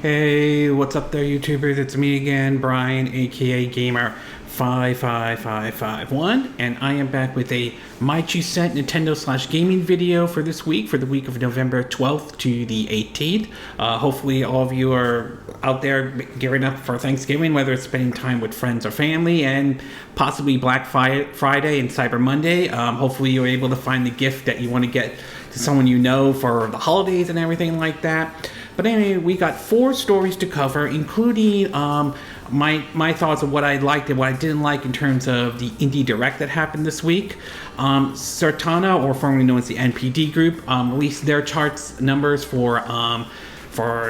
Hey, what's up there, YouTubers? It's me again, Brian, aka Gamer 55551, and I am back with a My 2 Cent Nintendo/gaming video for this week, for the week of November 12th to the 18th. Hopefully all of you are out there gearing up for Thanksgiving, whether it's spending time with friends or family, and possibly Black Friday and Cyber Monday. Hopefully you're able to find the gift that you want to get to someone you know for the holidays and everything like that. But anyway, we got 4 stories to cover, including my thoughts of what I liked and what I didn't like in terms of the Indie Direct that happened this week. Circana, or formerly known as the NPD Group, released their charts numbers for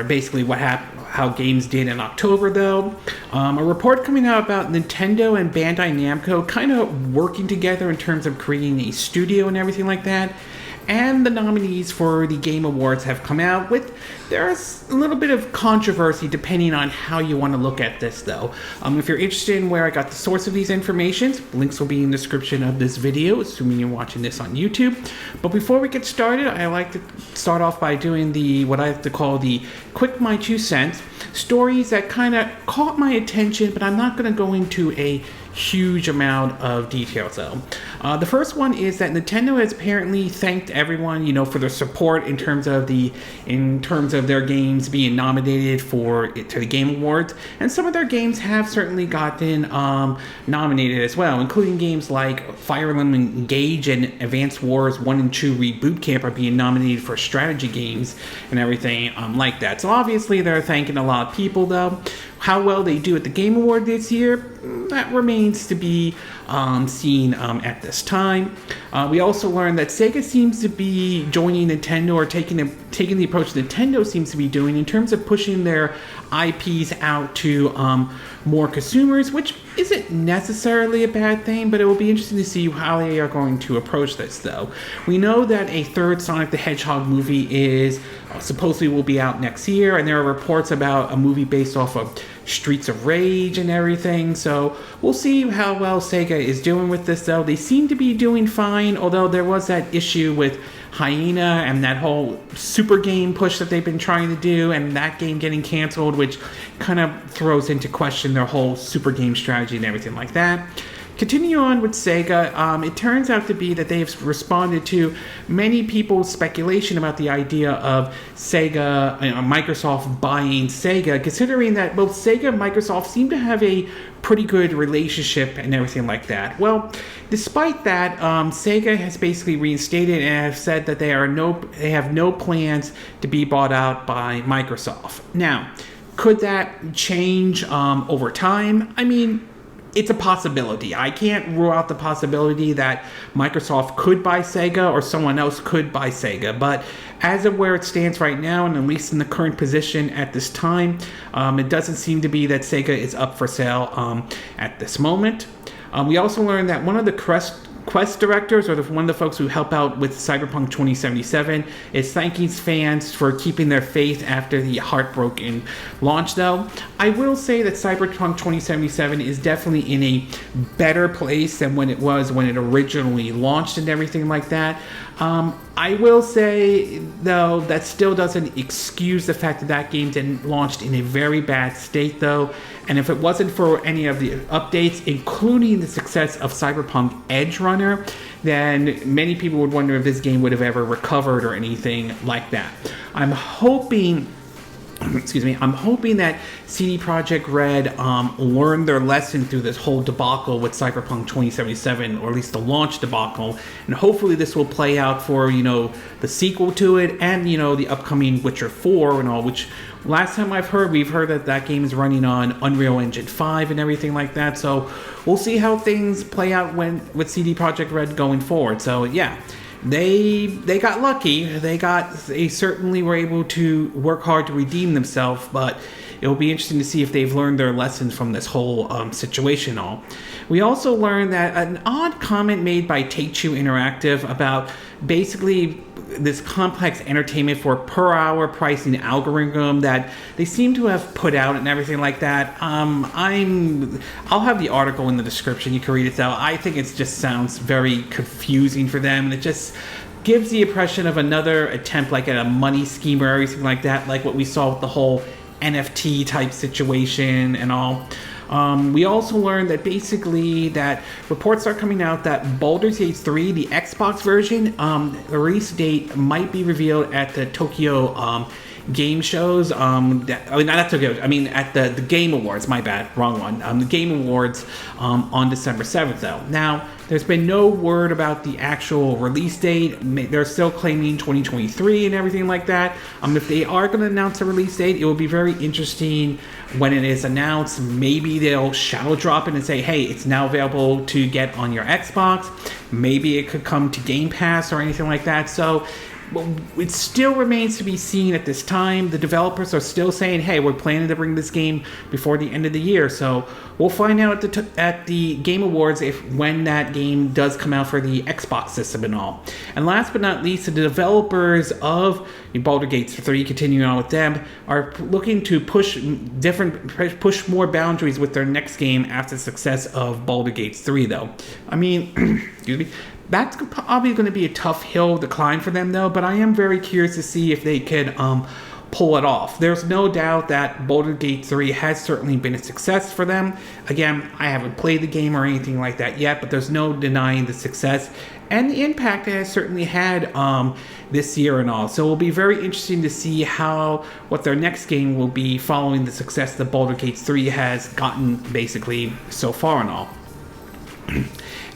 basically how games did in October, though. A report coming out about Nintendo and Bandai Namco kind of working together in terms of creating a studio and everything like that. And the nominees for the Game Awards have come out with, there's a little bit of controversy depending on how you want to look at this, though. If you're interested in where I got the source of these informations, links will be in the description of this video, assuming you're watching this on YouTube. But before we get started, I like to start off by doing what I like to call the quick My 2 cents, stories that kind of caught my attention, but I'm not going to go into a huge amount of details, though. The first one is that Nintendo has apparently thanked everyone, for their support in terms of their games being nominated to the Game Awards, and some of their games have certainly gotten nominated as well, including games like Fire Emblem Engage and Advance Wars 1 and 2 Reboot Camp are being nominated for strategy games and everything like that. So obviously they're thanking a lot of people, though. How well they do at the Game Award this year, that remains to be seen at this time. We also learned that Sega seems to be joining Nintendo, or taking the approach Nintendo seems to be doing in terms of pushing their IPs out to more consumers, which isn't necessarily a bad thing, but it will be interesting to see how they are going to approach this, though. We know that a third Sonic the Hedgehog movie is supposedly will be out next year, and there are reports about a movie based off of Streets of Rage and everything, so we'll see how well Sega is doing with this, though. They seem to be doing fine, although there was that issue with Hyena and that whole super game push that they've been trying to do, and that game getting canceled, which kind of throws into question their whole super game strategy and everything like that. Continue on with Sega, it turns out to be that they've responded to many people's speculation about the idea of Microsoft buying Sega, considering that both Sega and Microsoft seem to have a pretty good relationship and everything like that. Well, despite that, Sega has basically reinstated and have said that they have no plans to be bought out by Microsoft. Now, could that change over time? I mean, it's a possibility. I can't rule out the possibility that Microsoft could buy Sega or someone else could buy Sega, but as of where it stands right now, and at least in the current position at this time, it doesn't seem to be that Sega is up for sale at this moment. We also learned that one of the Quest directors, or one of the folks who help out with Cyberpunk 2077, is thanking fans for keeping their faith after the heartbroken launch, though. I will say that Cyberpunk 2077 is definitely in a better place than when it was when it originally launched and everything like that. I will say, though, that still doesn't excuse the fact that game launched in a very bad state, though. And if it wasn't for any of the updates, including the success of Cyberpunk Edge Runner, then many people would wonder if this game would have ever recovered or anything like that. I'm hoping that CD Projekt Red learned their lesson through this whole debacle with Cyberpunk 2077, or at least the launch debacle, and hopefully this will play out for, the sequel to it, and, the upcoming Witcher 4 and all, which last time we've heard that game is running on Unreal Engine 5 and everything like that, so we'll see how things play out with CD Projekt Red going forward. So yeah, they got lucky. They certainly were able to work hard to redeem themselves, but it'll be interesting to see if they've learned their lessons from this whole situation. We also learned that an odd comment made by Take-Two Interactive about basically this complex entertainment for per hour pricing algorithm that they seem to have put out and everything like that. I'll have the article in the description. You can read it out. I think it just sounds very confusing for them, and it just gives the impression of another attempt like at a money scheme or everything like that, like what we saw with the whole NFT type situation and all. We also learned that basically that reports are coming out that Baldur's Gate 3, the Xbox version, the release date might be revealed at the Tokyo game shows. Not at Tokyo. I mean at the Game Awards. My bad, wrong one. The Game Awards on December 7th, though. Now, there's been no word about the actual release date. They're still claiming 2023 and everything like that. If they are going to announce a release date, it will be very interesting when it is announced. Maybe they'll shadow drop it and say, hey, it's now available to get on your Xbox. Maybe it could come to Game Pass or anything like that. So it still remains to be seen at this time. The developers are still saying, hey, we're planning to bring this game before the end of the year. So we'll find out at the Game Awards when that game does come out for the Xbox system and all. And last but not least, the developers of Baldur's Gate 3, continuing on with them, are looking to push more boundaries with their next game after the success of Baldur's Gate 3, though. I mean, excuse me. That's probably going to be a tough hill to climb for them, though, but I am very curious to see if they could pull it off. There's no doubt that Baldur's Gate 3 has certainly been a success for them. Again, I haven't played the game or anything like that yet, but there's no denying the success and the impact it has certainly had this year and all. So it will be very interesting to see what their next game will be following the success that Baldur's Gate 3 has gotten basically so far and all.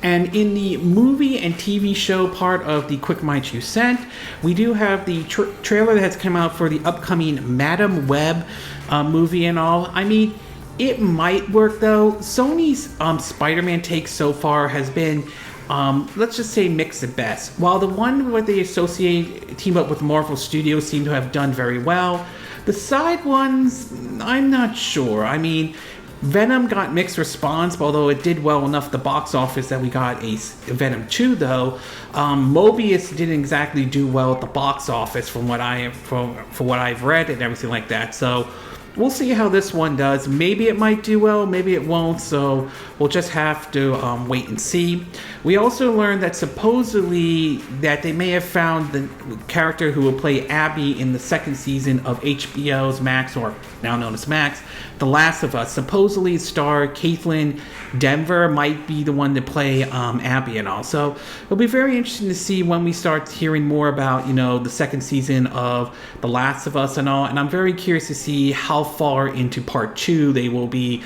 And in the movie and TV show part of the Quick My 2 Cent, we do have the trailer that has come out for the upcoming Madam Web movie and all. I mean, it might work, though. Sony's Spider-Man take so far has been, let's just say, mixed at best. While the one where they team up with Marvel Studios seem to have done very well, the side ones, I'm not sure. I mean, Venom got mixed response, although it did well enough at the box office that we got a Venom 2, though. Mobius didn't exactly do well at the box office from what I've read and everything like that. So we'll see how this one does. Maybe it might do well, maybe it won't, so we'll just have to wait and see. We also learned that supposedly that they may have found the character who will play Abby in the second season of HBO's Max, or now known as Max, The Last of Us. Supposedly star Caitlin Denver might be the one to play Abby and all. So it'll be very interesting to see when we start hearing more about, the second season of The Last of Us and all. And I'm very curious to see how far into part 2 they will be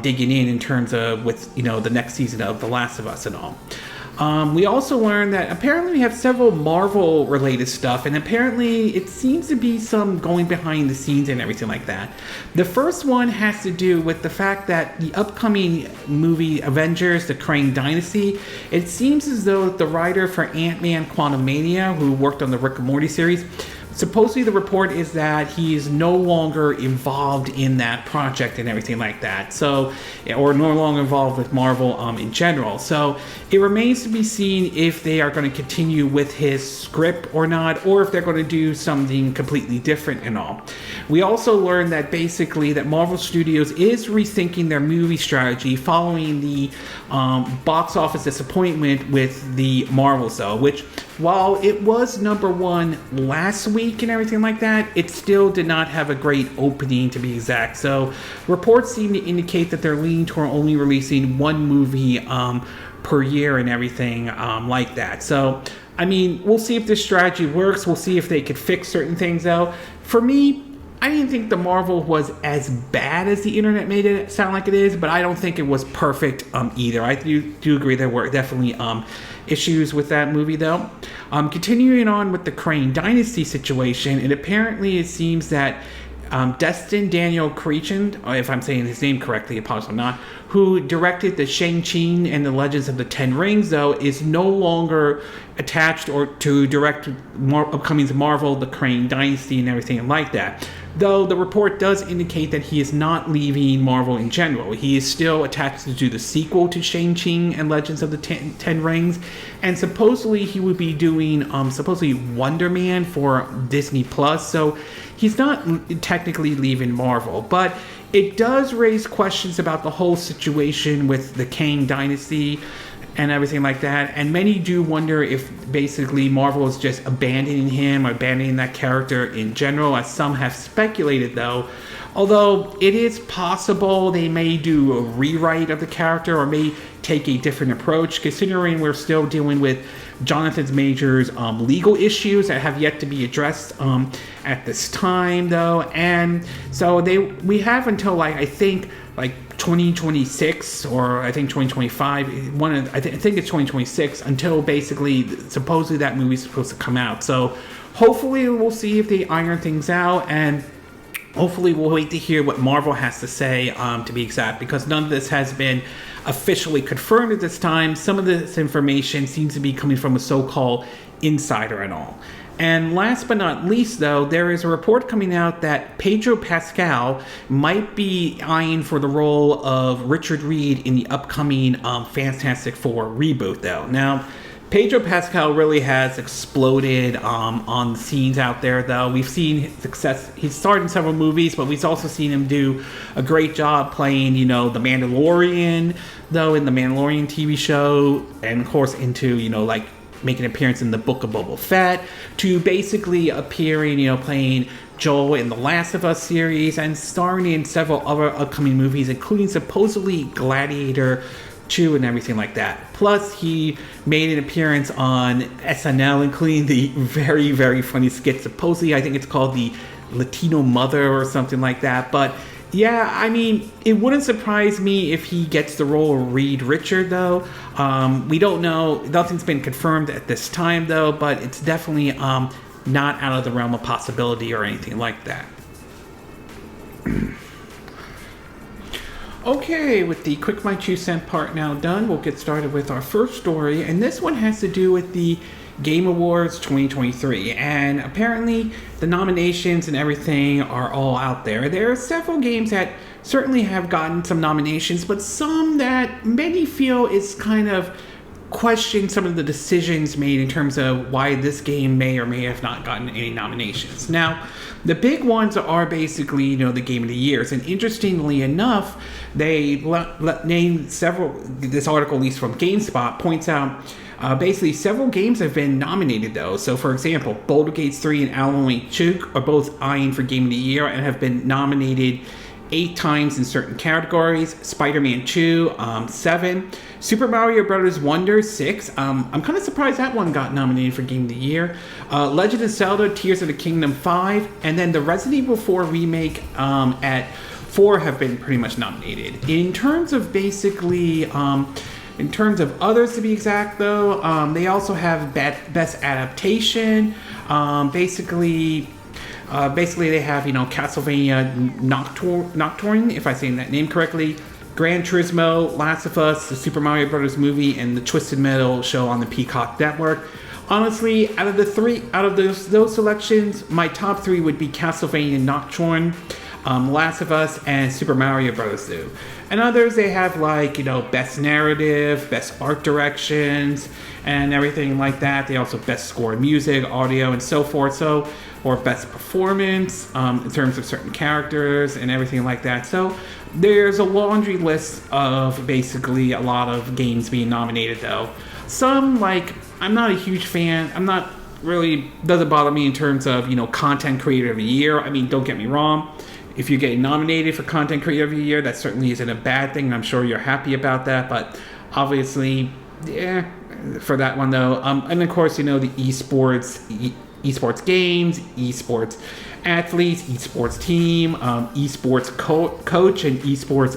digging in terms of with, the next season of The Last of Us and all. We also learned that apparently we have several Marvel related stuff, and apparently it seems to be some going behind the scenes and everything like that. The first one has to do with the fact that the upcoming movie Avengers, the Krang Dynasty, it seems as though the writer for Ant-Man Quantumania, who worked on the Rick and Morty series, supposedly the report is that he is no longer involved in that project and everything like that. So, or no longer involved with Marvel in general. So it remains to be seen if they are going to continue with his script or not, or if they're going to do something completely different and all. We also learned that basically that Marvel Studios is rethinking their movie strategy following the box office disappointment with the Marvels, though, which, while it was number 1 last week and everything like that, it still did not have a great opening, to be exact. So reports seem to indicate that they're leaning toward only releasing 1 movie per year and everything like that. So, I mean, we'll see if this strategy works. We'll see if they could fix certain things, though. For me, I didn't think the Marvel was as bad as the internet made it sound like it is, but I don't think it was perfect either. I do agree there were definitely issues with that movie, though. Continuing on with the Krang Dynasty situation, and apparently it seems that Destin Daniel Cretchen, if I'm saying his name correctly, apologies if I'm not, who directed the Shang-Chi and the Legends of the Ten Rings, though, is no longer attached or to direct upcoming Marvel, the Krang Dynasty, and everything like that. Though the report does indicate that he is not leaving Marvel in general. He is still attached to do the sequel to Shang-Chi and Legends of the Ten Rings, and supposedly he would be doing supposedly Wonder Man for Disney Plus. So he's not technically leaving Marvel, but it does raise questions about the whole situation with the Kang Dynasty and everything like that. And many do wonder if basically Marvel is just abandoning him or abandoning that character in general, as some have speculated though. Although it is possible they may do a rewrite of the character or may take a different approach, considering we're still dealing with Jonathan Majors' legal issues that have yet to be addressed at this time, though. And so we have until I think 2026 or I think 2025. I think it's 2026 until basically supposedly that movie's supposed to come out. So hopefully we'll see if they iron things out, and hopefully we'll wait to hear what Marvel has to say, to be exact, because none of this has been officially confirmed at this time. Some of this information seems to be coming from a so-called insider and all. And last but not least, though, there is a report coming out that Pedro Pascal might be eyeing for the role of Richard Reed in the upcoming Fantastic Four reboot, though. Now, Pedro Pascal really has exploded on the scenes out there, though. We've seen his success. He's starred in several movies, but we've also seen him do a great job playing, the Mandalorian, though, in the Mandalorian TV show, and of course into, making an appearance in the Book of Boba Fett, to basically appearing, playing Joel in the Last of Us series, and starring in several other upcoming movies, including supposedly Gladiator 2 and everything like that. Plus, he made an appearance on SNL, including the very, very funny skit. Supposedly, I think it's called the Latino Mother or something like that. But yeah, I mean, it wouldn't surprise me if he gets the role of Reed Richard, though. We don't know. Nothing's been confirmed at this time, though, but it's definitely not out of the realm of possibility or anything like that. Okay, with the quick my 2 cent part now done, we'll get started with our first story, and this one has to do with the Game Awards 2023, and apparently the nominations and everything are all out there. There are several games that certainly have gotten some nominations, but some that many feel is kind of question some of the decisions made in terms of why this game may or may have not gotten any nominations. Now, the big ones are basically, the Game of the Years. And interestingly enough, they named several, this article, at least from GameSpot, points out basically several games have been nominated, though. So, for example, Baldur's Gate 3 and Alan Wake 2 are both eyeing for Game of the Year and have been nominated 8 times in certain categories. Spider-Man 2, 7. Super Mario Bros. Wonder, 6. I'm kind of surprised that one got nominated for Game of the Year. Legend of Zelda, Tears of the Kingdom, 5. And then the Resident Evil 4 remake at 4 have been pretty much nominated. In terms of basically, in terms of others to be exact, though, they also have Best Adaptation. Basically they have, Castlevania Nocturne, if I'm saying that name correctly, Gran Turismo, Last of Us, the Super Mario Bros. Movie, and the Twisted Metal show on the Peacock Network. Honestly, out of those selections, my top 3 would be Castlevania Nocturne, Last of Us, and Super Mario Bros. And others, they have Best Narrative, Best Art Directions, and everything like that. They also Best Score Music, Audio, and so forth. Or Best Performance in terms of certain characters and everything like that. So there's a laundry list of basically a lot of games being nominated, though. Some, I'm not a huge fan. I'm not really, doesn't bother me in terms of, Content Creator of the Year. I mean, don't get me wrong. If you're getting nominated for Content Creator of the Year, that certainly isn't a bad thing. I'm sure you're happy about that. But obviously, yeah, for that one, though. And of course, the esports games, esports athletes, esports team, esports coach, and esports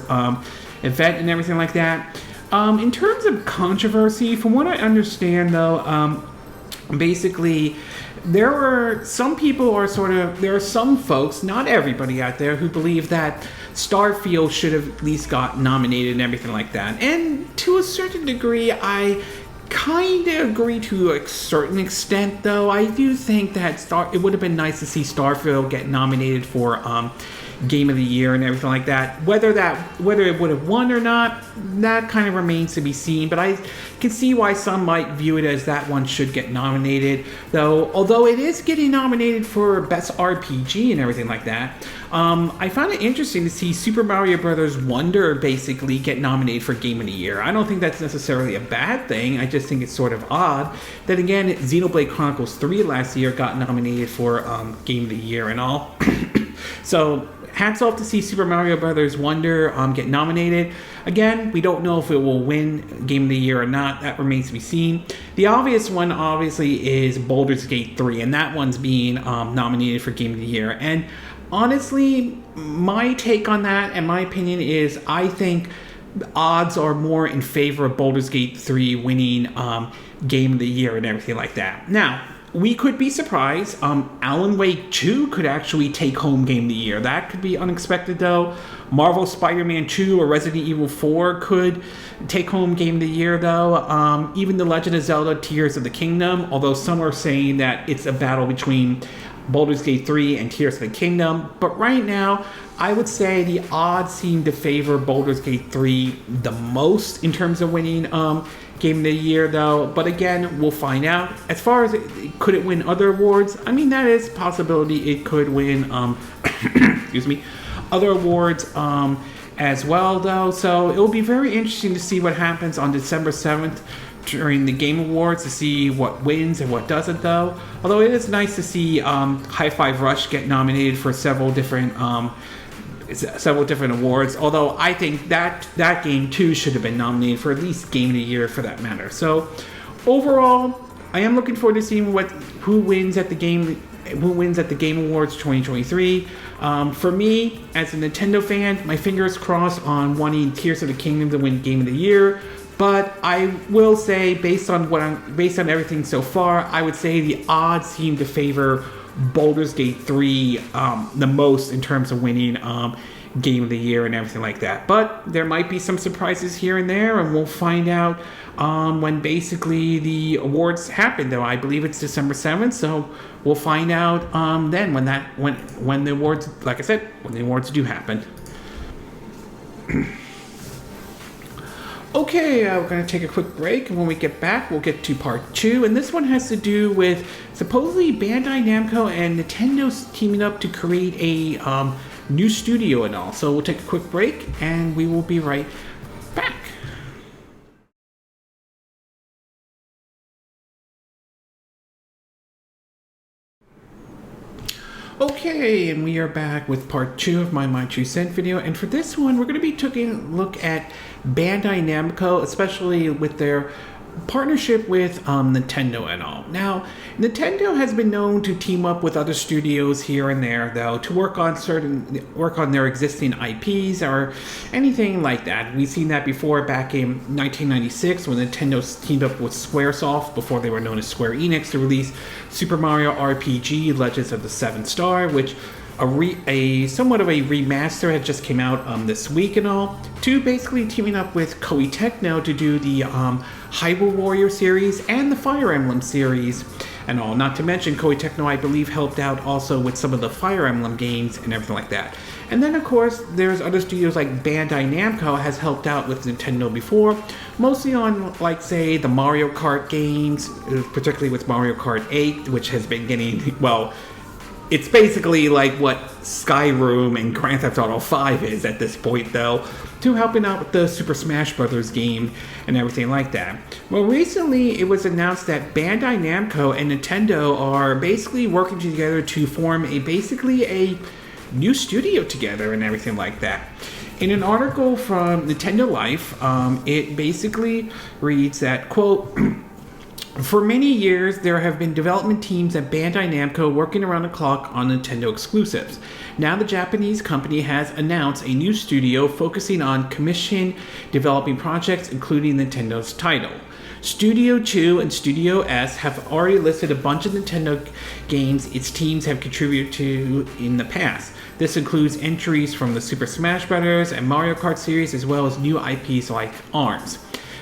event and everything like that. In terms of controversy, from what I understand, though, basically there are some folks, not everybody out there, who believe that Starfield should have at least got nominated and everything like that. And to a certain degree, I kind of agree to a certain extent, though. I do think that it would have been nice to see Starfield get nominated for Game of the Year and everything like that. Whether it would have won or not, that kind of remains to be seen. But I can see why some might view it as that one should get nominated. Though, although it is getting nominated for Best RPG and everything like that, I found it interesting to see Super Mario Bros. Wonder basically get nominated for Game of the Year. I don't think that's necessarily a bad thing. I just think it's sort of odd. Then again, Xenoblade Chronicles 3 last year got nominated for Game of the Year and all. So hats off to see Super Mario Bros. Wonder get nominated. Again, we don't know if it will win Game of the Year or not. That remains to be seen. The obvious one, obviously, is Baldur's Gate 3, and that one's being nominated for Game of the Year. And honestly, my take on that and my opinion is I think the odds are more in favor of Baldur's Gate 3 winning Game of the Year and everything like that. Now, we could be surprised. Alan Wake 2 could actually take home Game of the Year. That could be unexpected, though. Marvel Spider-Man 2 or Resident Evil 4 could take home Game of the Year, though. Even The Legend of Zelda Tears of the Kingdom, although some are saying that it's a battle between Baldur's Gate 3 and Tears of the Kingdom. But right now, I would say the odds seem to favor Baldur's Gate 3 the most in terms of winning Game of the Year, though. But again, we'll find out. As far as could it win other awards, I mean, that is a possibility. It could win excuse me, other awards as well, though. So it will be very interesting to see what happens on December 7th during the Game Awards, to see what wins and what doesn't, though. Although it is nice to see High Five Rush get nominated for several different awards, although I think that game too should have been nominated for at least Game of the Year for that matter. So overall, I am looking forward to seeing who wins at the Game Awards 2023. For me, as a Nintendo fan, my fingers crossed on wanting Tears of the Kingdom to win Game of the Year. But I will say, based on everything so far, I would say the odds seem to favor Baldur's Gate 3 the most in terms of winning Game of the Year and everything like that. But there might be some surprises here and there, and we'll find out when basically the awards happen, though. I believe it's December 7th, so we'll find out then when the awards, like I said, when the awards do happen. Okay, we're going to take a quick break, and when we get back, we'll get to part 2. And this one has to do with supposedly Bandai Namco and Nintendo's teaming up to create a new studio and all. So we'll take a quick break, and we will be right back. Okay, and we are back with part 2 of my 2 cent video, and for this one, we're going to be taking a look at Bandai Namco, especially with their partnership with Nintendo and all. Now, Nintendo has been known to team up with other studios here and there, though, to work on their existing IPs or anything like that. We've seen that before back in 1996 when Nintendo teamed up with Squaresoft, before they were known as Square Enix, to release Super Mario RPG Legends of the Seventh Star, which a somewhat of a remaster had just came out this week and all, to basically teaming up with Koei Tecmo to do the Hyrule Warrior series and the Fire Emblem series and all. Not to mention Koei Tecmo, I believe, helped out also with some of the Fire Emblem games and everything like that. And then, of course, there's other studios like Bandai Namco has helped out with Nintendo before, mostly on, like, say, the Mario Kart games, particularly with Mario Kart 8, which has been getting, well, it's basically like what Skyrim and Grand Theft Auto 5 is at this point, though, to helping out with the Super Smash Bros. Game and everything like that. Well, recently it was announced that Bandai Namco and Nintendo are basically working together to form basically a new studio together and everything like that. In an article from Nintendo Life, it basically reads that, quote, "For many years, there have been development teams at Bandai Namco working around the clock on Nintendo exclusives. Now the Japanese company has announced a new studio focusing on commission developing projects, including Nintendo's title. Studio 2 and Studio S have already listed a bunch of Nintendo games its teams have contributed to in the past. This includes entries from the Super Smash Bros. And Mario Kart series, as well as new IPs like ARMS.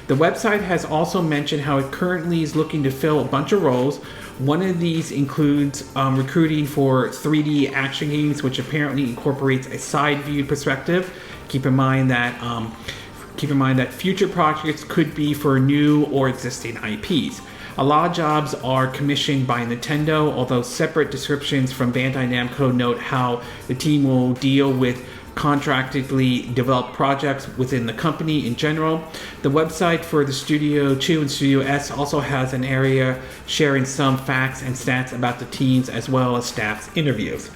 The website has also mentioned how it currently is looking to fill a bunch of roles. One of these includes recruiting for 3D action games, which apparently incorporates a side-view perspective. Keep in mind that future projects could be for new or existing IPs. A lot of jobs are commissioned by Nintendo, although separate descriptions from Bandai Namco note how the team will deal with contractedly developed projects within the company in general. The website for the Studio 2 and Studio S also has an area sharing some facts and stats about the teams as well as staff's interviews.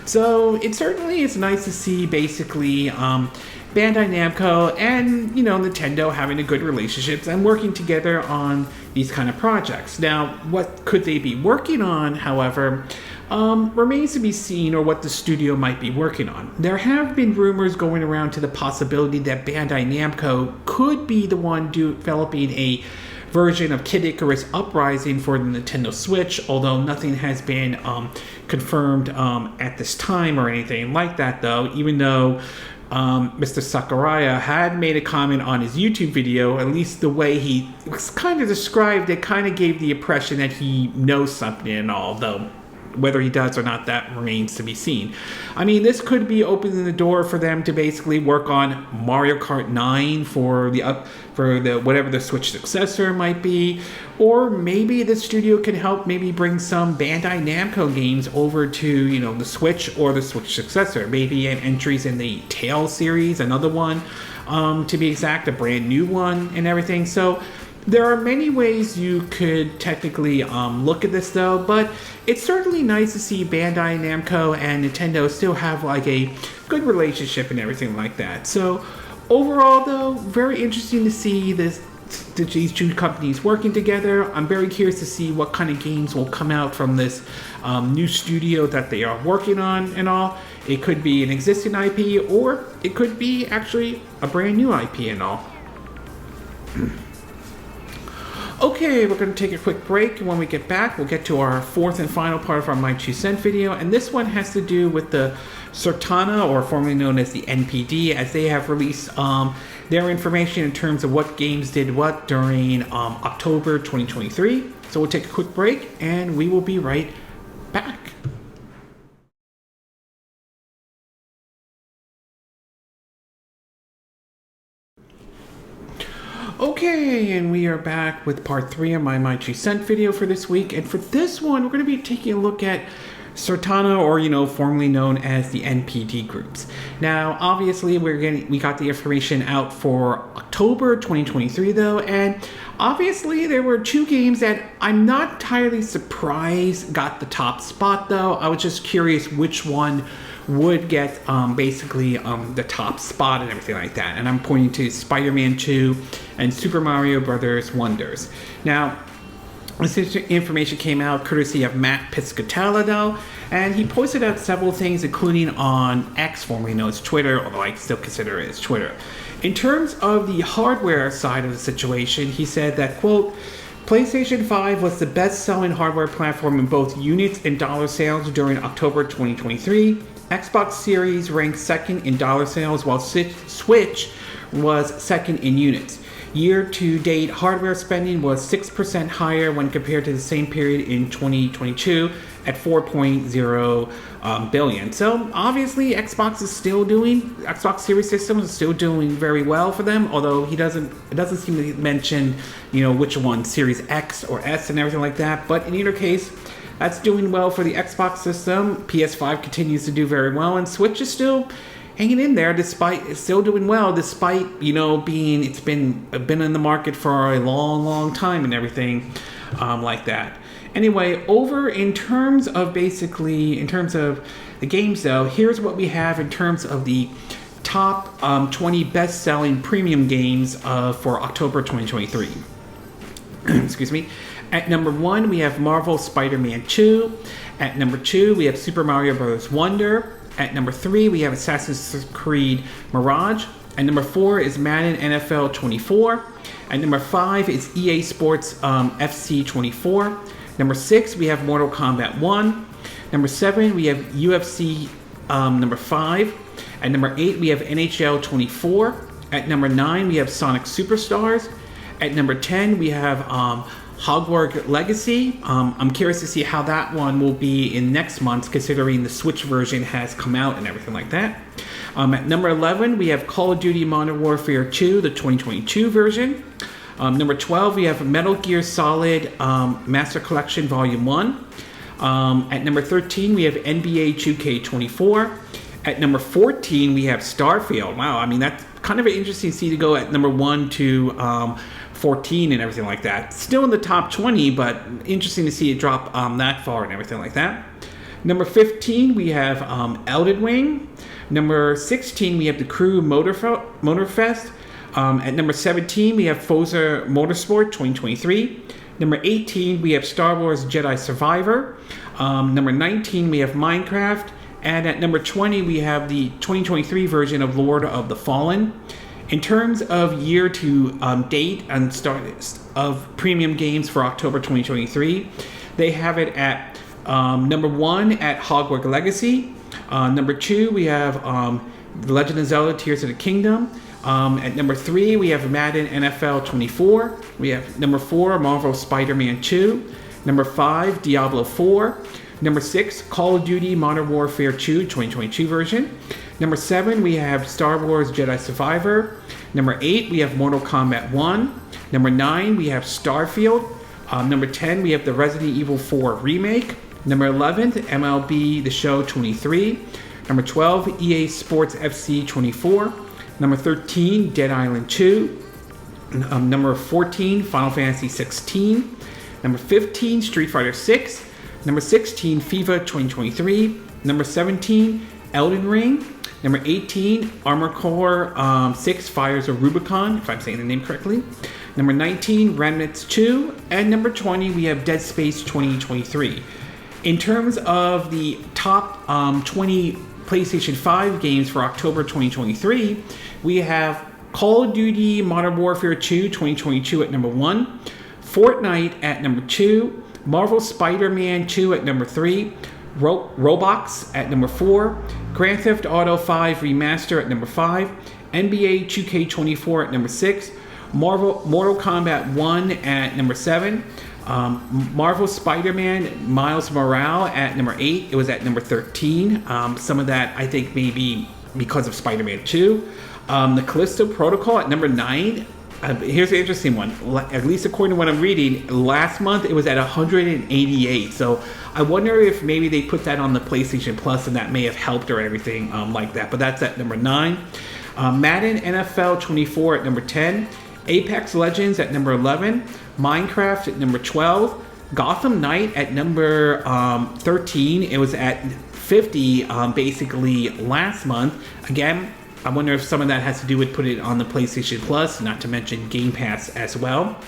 So it certainly is nice to see basically Bandai Namco and Nintendo having a good relationships and working together on these kind of projects. Now, what could they be working on, however, remains to be seen, or what the studio might be working on. There have been rumors going around to the possibility that Bandai Namco could be the one developing a version of Kid Icarus Uprising for the Nintendo Switch, although nothing has been confirmed at this time or anything like that, though, even though Mr. Sakurai had made a comment on his YouTube video. At least the way he was kind of described it kind of gave the impression that he knows something and all, though whether he does or not, that remains to be seen. I mean, this could be opening the door for them to basically work on Mario Kart 9 for the whatever the Switch successor might be, or maybe the studio can help maybe bring some Bandai Namco games over to the Switch or the Switch successor. Maybe entries in the Tales series, another one, to be exact, a brand new one and everything. So there are many ways you could technically look at this, though, but it's certainly nice to see Bandai Namco and Nintendo still have like a good relationship and everything like that. So overall, though, very interesting to see these two companies working together. I'm very curious to see what kind of games will come out from this new studio that they are working on and all. It could be an existing IP, or it could be actually a brand new IP and all. Okay, we're going to take a quick break, and when we get back, we'll get to our fourth and final part of our My 2 Cent video, and this one has to do with the Circana, or formerly known as the NPD, as they have released their information in terms of what games did what during October 2023. So we'll take a quick break, and we will be right back. Okay, and we are back with part 3 of my 2 Cent video for this week. And for this one, we're going to be taking a look at Circana, or formerly known as the NPD groups. Now, obviously, we got the information out for October 2023, though, and obviously there were 2 games that I'm not entirely surprised got the top spot, though. I was just curious which one would get basically the top spot and everything like that. And I'm pointing to Spider-Man 2 and Super Mario Brothers Wonders. Now, this information came out courtesy of Matt Piscatella, though, and he posted out several things, including on X, formerly known as Twitter, although I still consider it as Twitter. In terms of the hardware side of the situation, he said that, quote, PlayStation 5 was the best-selling hardware platform in both units and dollar sales during October 2023. Xbox Series ranked second in dollar sales, while Switch was second in units. Year-to-date hardware spending was 6% higher when compared to the same period in 2022 at $4.0 billion. So obviously Xbox Series systems is still doing very well for them, although it doesn't seem to mention, which one, Series X or S and everything like that. But in either case, that's doing well for the Xbox system. PS5 continues to do very well, and Switch is still hanging in there despite it's been in the market for a long time and everything like that. Anyway, in terms of the games, though, here's what we have in terms of the top 20 best-selling premium games for October 2023. Excuse me. At number 1, we have Marvel Spider-Man 2. At number 2, we have Super Mario Bros. Wonder. At number 3, we have Assassin's Creed Mirage. At number 4 is Madden NFL 24. At number 5 is EA Sports FC 24. Number 6, we have Mortal Kombat 1. Number 7, we have UFC number 5. At number 8, we have NHL 24. At number 9, we have Sonic Superstars. At number 10, we have Hogwarts Legacy. I'm curious to see how that one will be in next month, considering the Switch version has come out and everything like that. At number 11, we have Call of Duty Modern Warfare 2, the 2022 version. Number 12, we have Metal Gear Solid Master Collection Volume 1. At number 13, we have NBA 2K24. At number 14, we have Starfield. Wow, I mean, that's kind of an interesting to see to go at number 1 to 14 and everything like that. Still in the top 20, but interesting to see it drop that far and everything like that. Number 15, we have Elden Ring. Number 16, we have the Crew Motorfest. At number 17, we have Forza Motorsport 2023. Number 18, we have Star Wars Jedi Survivor. Number 19, we have Minecraft. And at number 20, we have the 2023 version of Lord of the Fallen. In terms of year to date and start of premium games for October 2023, they have it at number 1 at Hogwarts Legacy. Number 2, we have The Legend of Zelda Tears of the Kingdom. At number 3, we have Madden NFL 24. We have number 4, Marvel Spider-Man 2. Number 5, Diablo 4. Number 6, Call of Duty Modern Warfare 2 2022 version. Number 7, we have Star Wars Jedi Survivor. Number 8, we have Mortal Kombat 1. Number 9, we have Starfield. Number 10, we have the Resident Evil 4 remake. Number 11, MLB The Show 23. Number 12, EA Sports FC 24. Number 13, Dead Island 2. Number 14, Final Fantasy 16. Number 15, Street Fighter 6. Number 16, FIFA 2023. Number 17, Elden Ring. Number 18, Armored Core 6 Fires of Rubicon, if I'm saying the name correctly. Number 19, Remnants 2. And number 20, we have Dead Space 2023. In terms of the top 20 PlayStation 5 games for October 2023, we have Call of Duty Modern Warfare 2 2022 at number 1, Fortnite at number 2, Marvel Spider-Man 2 at number 3, Roblox at number 4, Grand Theft Auto 5 Remaster at number 5, NBA 2K24 at number 6, Mortal Kombat 1 at number 7, Marvel Spider-Man Miles Morales at number 8. It was at number 13. Some of that, I think, maybe because of Spider-Man 2. The Callisto Protocol at number 9. Here's an interesting one. At least according to what I'm reading, last month it was at 188. So I wonder if maybe they put that on the PlayStation Plus and that may have helped or everything like that. But that's at number 9. Madden NFL 24 at number 10. Apex Legends at number 11. Minecraft at number 12. Gotham Knight at number 13. It was at 50 basically last month. Again, I wonder if some of that has to do with putting it on the PlayStation Plus, not to mention Game Pass as well.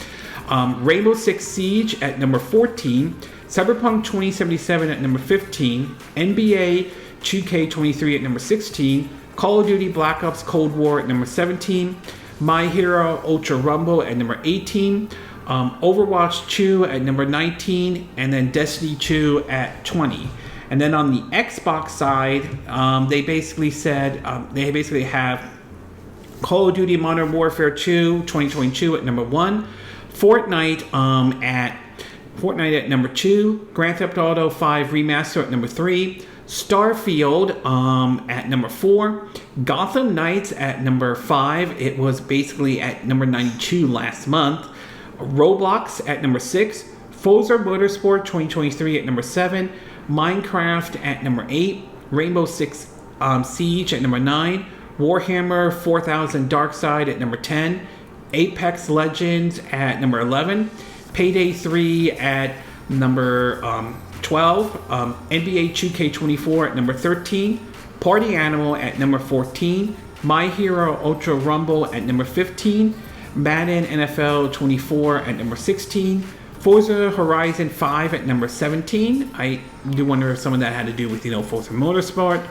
Rainbow Six Siege at number 14. Cyberpunk 2077 at number 15. NBA 2K23 at number 16. Call of Duty Black Ops Cold War at number 17. My Hero Ultra Rumble at number 18. Overwatch 2 at number 19. And then Destiny 2 at 20. And then on the Xbox side, they basically said, they basically have Call of Duty Modern Warfare 2 2022 at number 1. Fortnite at number 2. Grand Theft Auto 5 Remaster at number 3. Starfield at number 4. Gotham Knights at number 5. It was basically at number 92 last month. Roblox at number 6. Forza Motorsport 2023 at number 7. Minecraft at number 8. Rainbow Six Siege at number 9. Warhammer 4000 Darkside at number 10. Apex Legends at number 11. Payday 3 at number 12. NBA 2K24 at number 13. Party Animal at number 14. My Hero Ultra Rumble at number 15. Madden NFL 24 at number 16. Forza Horizon 5 at number 17. I do wonder if some of that had to do with, Forza Motorsport.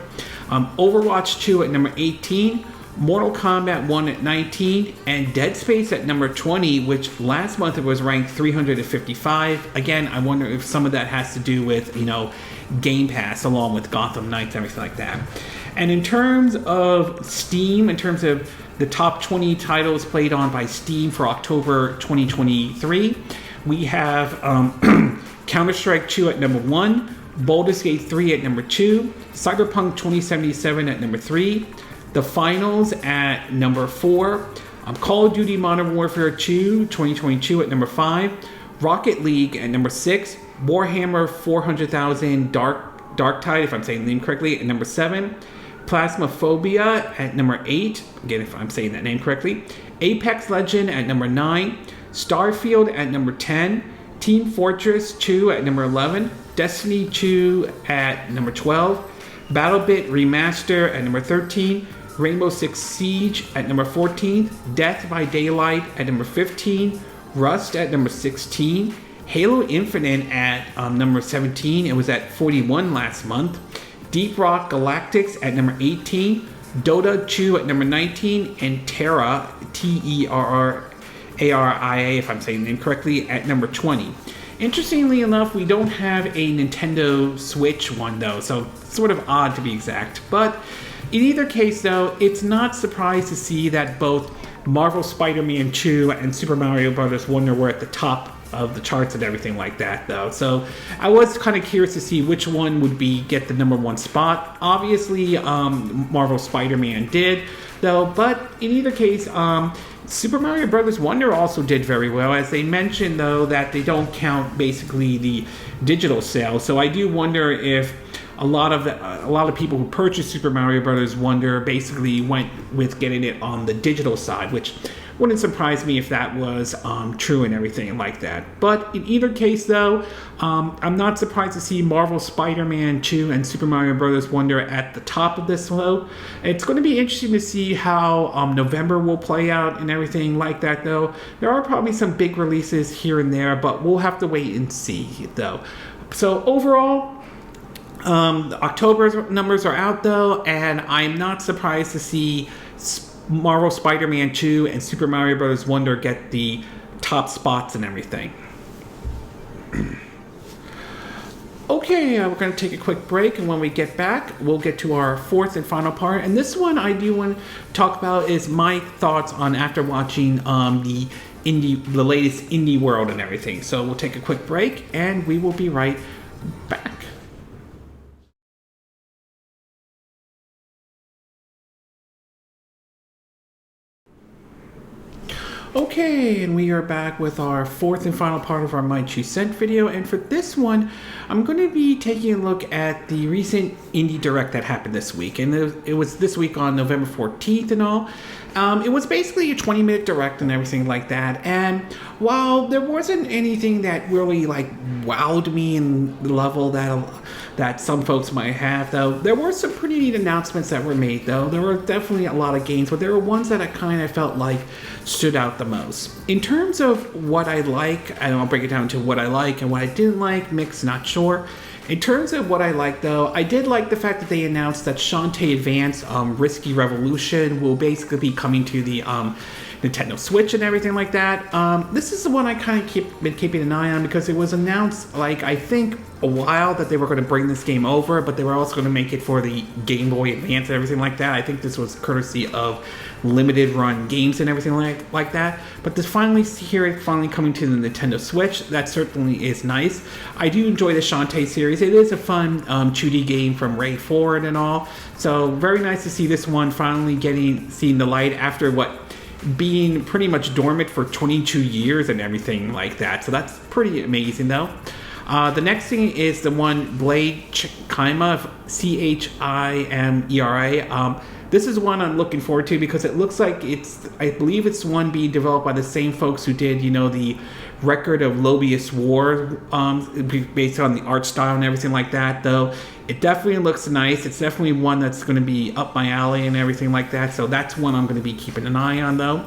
Overwatch 2 at number 18. Mortal Kombat 1 at 19. And Dead Space at number 20, which last month it was ranked 355. Again, I wonder if some of that has to do with, Game Pass along with Gotham Knights, everything like that. And in terms of Steam, in terms of the top 20 titles played on by Steam for October 2023, we have Counter-Strike 2 at number 1, Baldur's Gate 3 at number 2, Cyberpunk 2077 at number 3, The Finals at number 4, Call of Duty Modern Warfare 2 2022 at number 5, Rocket League at number 6, Warhammer 400,000 Darktide, if I'm saying the name correctly, at number 7, Plasmophobia at number 8, again if I'm saying that name correctly, Apex Legend at number 9, Starfield at number 10, Team Fortress 2 at number 11, Destiny 2 at number 12, BattleBit Remaster at number 13, Rainbow Six Siege at number 14, Death by Daylight at number 15, Rust at number 16, Halo Infinite at number 17, it was at 41 last month, Deep Rock Galactics at number 18, Dota 2 at number 19, and Terra, Terraria, if I'm saying the name correctly, at number 20. Interestingly enough, we don't have a Nintendo Switch one though, so sort of odd to be exact. But in either case though, it's not surprised to see that both Marvel Spider-Man 2 and Super Mario Bros. Wonder were at the top of the charts and everything like that though. So I was kind of curious to see which one would get the number 1 spot. Obviously Marvel Spider-Man did though, but in either case Super Mario Bros. Wonder also did very well, as they mentioned though that they don't count basically the digital sales. So I do wonder if a lot of people who purchased Super Mario Bros. Wonder basically went with getting it on the digital side, which wouldn't surprise me if that was true and everything like that. But in either case though, I'm not surprised to see Marvel Spider-Man 2 and Super Mario Bros. Wonder at the top of this low. It's going to be interesting to see how November will play out and everything like that though. There are probably some big releases here and there, but we'll have to wait and see though. So overall, October's numbers are out though, and I'm not surprised to see Marvel Spider-Man 2 and Super Mario Bros. Wonder get the top spots and everything. Okay, we're going to take a quick break, and when we get back, we'll get to our fourth and final part. And this one I do want to talk about is my thoughts on after watching the latest Indie World and everything. So we'll take a quick break, and we will be right back. Okay, and we are back with our fourth and final part of our My 2 Cent video, and for this one, I'm going to be taking a look at the recent Indie Direct that happened this week, and it was this week on November 14th and all. It was basically a 20-minute Direct and everything like that, and while there wasn't anything that really wowed me in the level that some folks might have, though, there were some pretty neat announcements that were made, though. There were definitely a lot of games, but there were ones that I kind of felt like stood out the most. In terms of what I like, and I'll break it down to what I like and what I didn't like, mixed, not sure. In terms of what I like, though, I did like the fact that they announced that Shantae Advance Risky Revolution will basically be coming to the Nintendo Switch and everything like that. This is the one I kind of been keeping an eye on because it was announced, I think, a while that they were going to bring this game over, but they were also going to make it for the Game Boy Advance and everything like that. I think this was courtesy of limited run games and everything like that. But to finally hear it finally coming to the Nintendo Switch, that certainly is nice. I do enjoy the Shantae series. It is a fun 2D game from Ray Forward and all. So very nice to see this one finally seeing the light after being pretty much dormant for 22 years and everything like that. So that's pretty amazing though. The next thing is the one Braid, Chimera, Chimera. This is one I'm looking forward to because it looks like I believe it's one being developed by the same folks who did, the Record of Lobius War, based on the art style and everything like that, though. It definitely looks nice. It's definitely one that's going to be up my alley and everything like that, so that's one I'm going to be keeping an eye on, though.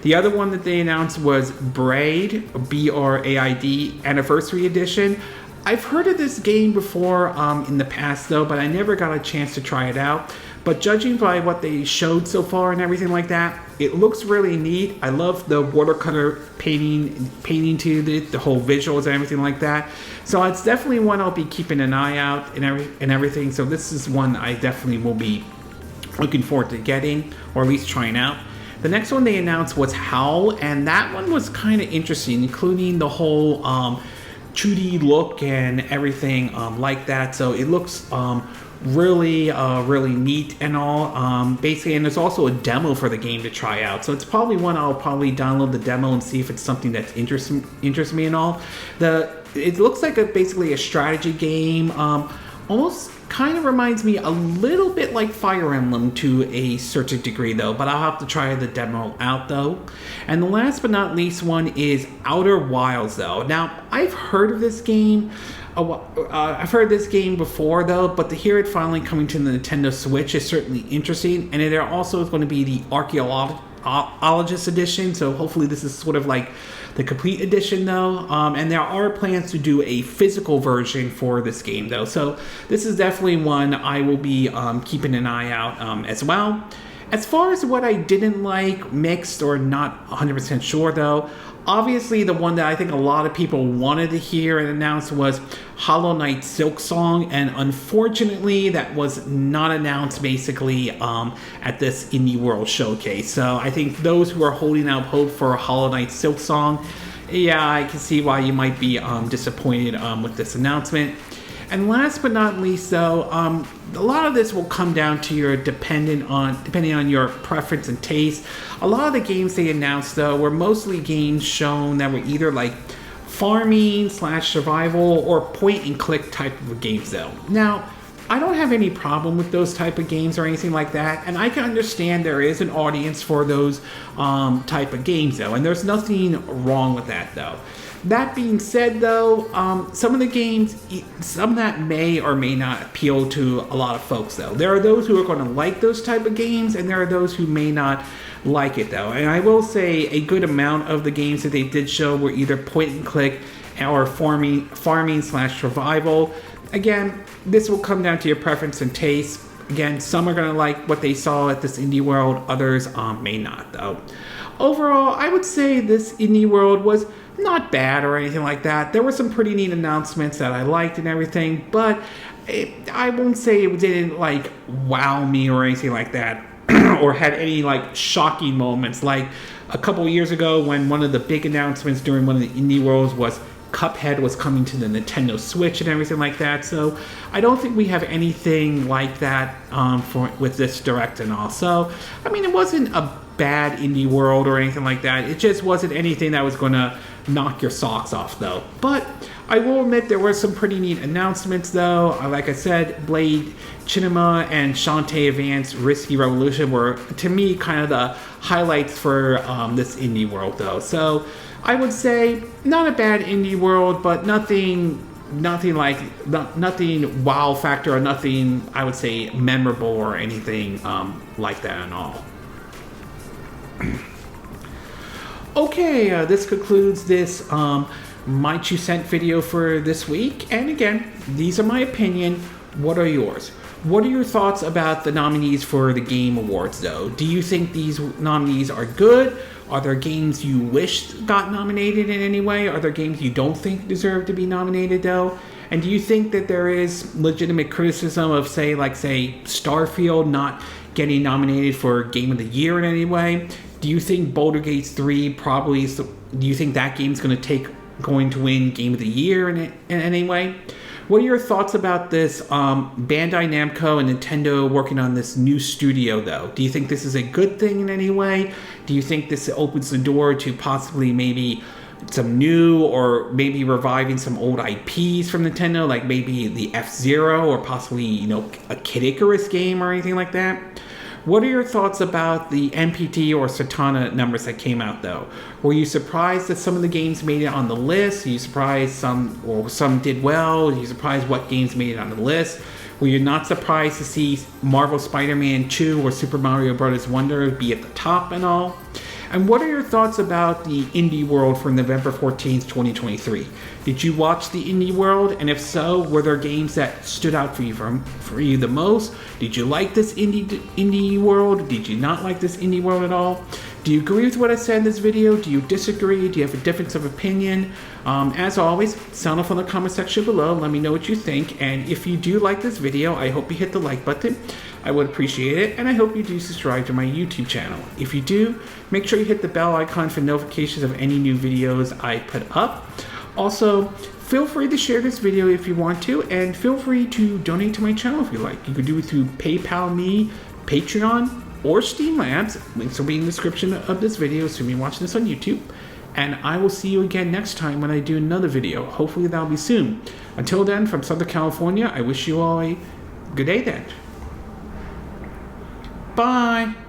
The other one that they announced was Braid, B-R-A-I-D, Anniversary Edition. I've heard of this game before in the past, though, but I never got a chance to try it out. But judging by what they showed so far and everything like that, it looks really neat. I love the watercolor painting to the whole visuals and everything like that. So it's definitely one I'll be keeping an eye out and everything. So this is one I definitely will be looking forward to getting, or at least trying out. The next one they announced was Howl, and that one was kind of interesting, including the whole 2D look and everything like that. So it looks really neat and all. Basically, and there's also a demo for the game to try out. So it's probably one I'll probably download the demo and see if it's something that interests me and all. It looks like basically a strategy game. Almost kind of reminds me a little bit like Fire Emblem to a certain degree though, but I'll have to try the demo out though. And the last but not least one is Outer Wilds though. Now, I've heard of this game. I've heard this game before though, but to hear it finally coming to the Nintendo Switch is certainly interesting. And there also is going to be the Archaeologist edition, so hopefully this is sort of like the complete edition though. And there are plans to do a physical version for this game though, so this is definitely one I will be keeping an eye out as well. As far as what I didn't like, mixed or not 100% sure though, obviously the one that I think a lot of people wanted to hear and announce was Hollow Knight Silksong, and unfortunately that was not announced basically at this Indie World Showcase. So I think those who are holding out hope for Hollow Knight Silksong, yeah, I can see why you might be disappointed with this announcement. And last but not least though, a lot of this will come down to your depending on your preference and taste. A lot of the games they announced though were mostly games shown that were either like farming / survival or point and click type of games though. Now, I don't have any problem with those type of games or anything like that, and I can understand there is an audience for those type of games though, and there's nothing wrong with that though. That being said though, some of the games, some that may or may not appeal to a lot of folks though. There are those who are going to like those type of games, and there are those who may not like it though. And I will say a good amount of the games that they did show were either point and click or farming / survival. Again, this will come down to your preference and taste. Again, some are going to like what they saw at this Indie World, others may not though. Overall, I would say this Indie World was not bad or anything like that. There were some pretty neat announcements that I liked and everything, but I won't say it didn't like wow me or anything like that or had any like shocking moments like a couple years ago when one of the big announcements during one of the Indie Worlds was Cuphead was coming to the Nintendo Switch and everything like that. So I don't think we have anything like that with this Direct and all. So, I mean, it wasn't a bad Indie World or anything like that. It just wasn't anything that was going to knock your socks off though. But I will admit there were some pretty neat announcements though. Like I said, Braid, Chimera, and Shantae Advanced Risky Revolution were, to me, kind of the highlights for this Indie World though. So I would say not a bad Indie World, but nothing wow factor or nothing I would say memorable or anything like that at all. Okay, this concludes this my 2 cent video for this week. And again, these are my opinion. What are yours? What are your thoughts about the nominees for the Game Awards though? Do you think these nominees are good? Are there games you wish got nominated in any way? Are there games you don't think deserve to be nominated though? And do you think that there is legitimate criticism of say Starfield not getting nominated for Game of the Year in any way? Do you think Baldur's Gate 3 probably is, do you think that game's going to win Game of the Year in any way? What are your thoughts about this Bandai Namco and Nintendo working on this new studio though? Do you think this is a good thing in any way? Do you think this opens the door to possibly maybe some new or maybe reviving some old IPs from Nintendo, like maybe the F-Zero or possibly, a Kid Icarus game or anything like that? What are your thoughts about the NPD or Circana numbers that came out though? Were you surprised that some of the games made it on the list? Were you surprised some did well? Were you surprised what games made it on the list? Were you not surprised to see Marvel Spider-Man 2 or Super Mario Bros. Wonder be at the top and all? And what are your thoughts about the Indie World for November 14th, 2023? Did you watch the Indie World? And if so, were there games that stood out for you the most? Did you like this Indie World? Did you not like this Indie World at all? Do you agree with what I said in this video? Do you disagree? Do you have a difference of opinion? As always, sound off in the comment section below. Let me know what you think. And if you do like this video, I hope you hit the like button. I would appreciate it. And I hope you do subscribe to my YouTube channel. If you do, make sure you hit the bell icon for notifications of any new videos I put up. Also, feel free to share this video if you want to, and feel free to donate to my channel if you like. You can do it through PayPal Me, Patreon, or Steam Labs. Links will be in the description of this video, assuming you're watching this on YouTube. And I will see you again next time when I do another video. Hopefully that'll be soon. Until then, from Southern California, I wish you all a good day then. Bye!